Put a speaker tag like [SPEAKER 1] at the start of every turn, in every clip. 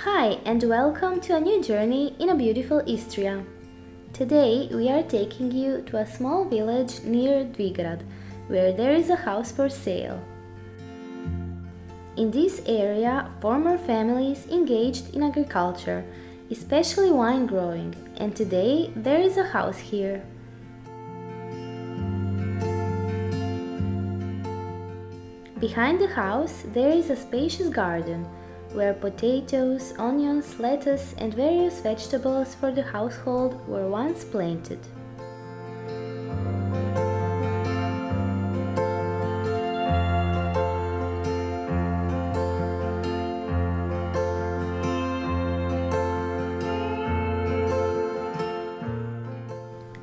[SPEAKER 1] Hi and welcome to a new journey in a beautiful Istria. Today we are taking you to a small village near Dvigrad, where there is a house for sale. In this area, former families engaged in agriculture, especially wine growing, and today there is a house here. Behind the house there is a spacious garden, where potatoes, onions, lettuce and various vegetables for the household were once planted.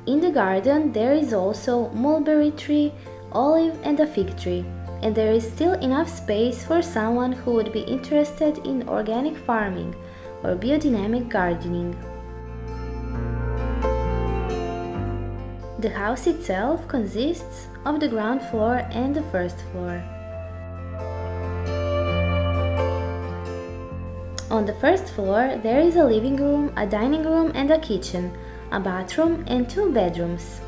[SPEAKER 1] In the garden there is also mulberry tree, olive and a fig tree. And there is still enough space for someone who would be interested in organic farming or biodynamic gardening. The house itself consists of the ground floor and the first floor. On the first floor there is a living room, a dining room and a kitchen, a bathroom and two bedrooms.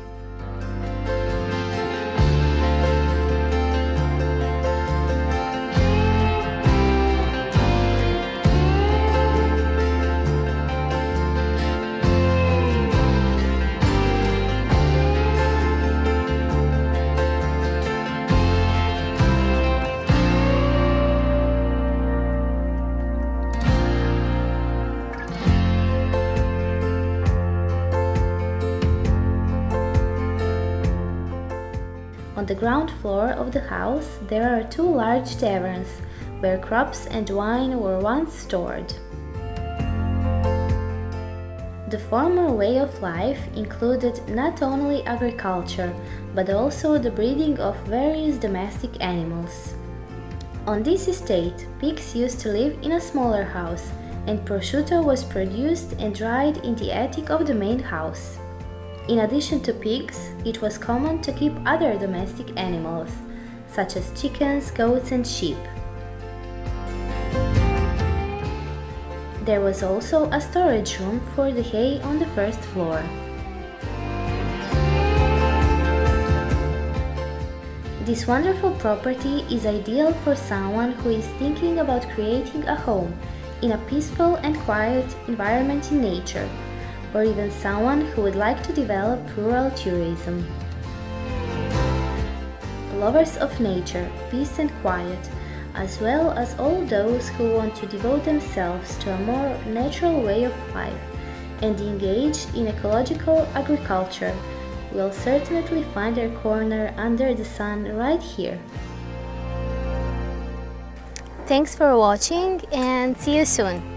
[SPEAKER 1] On the ground floor of the house there are two large taverns, where crops and wine were once stored. The former way of life included not only agriculture, but also the breeding of various domestic animals. On this estate, pigs used to live in a smaller house, and prosciutto was produced and dried in the attic of the main house. In addition to pigs, it was common to keep other domestic animals, such as chickens, goats and sheep. There was also a storage room for the hay on the first floor. This wonderful property is ideal for someone who is thinking about creating a home in a peaceful and quiet environment in nature, or even someone who would like to develop rural tourism. Lovers of nature, peace and quiet, as well as all those who want to devote themselves to a more natural way of life and engage in ecological agriculture, will certainly find their corner under the sun right here. Thanks for watching and see you soon!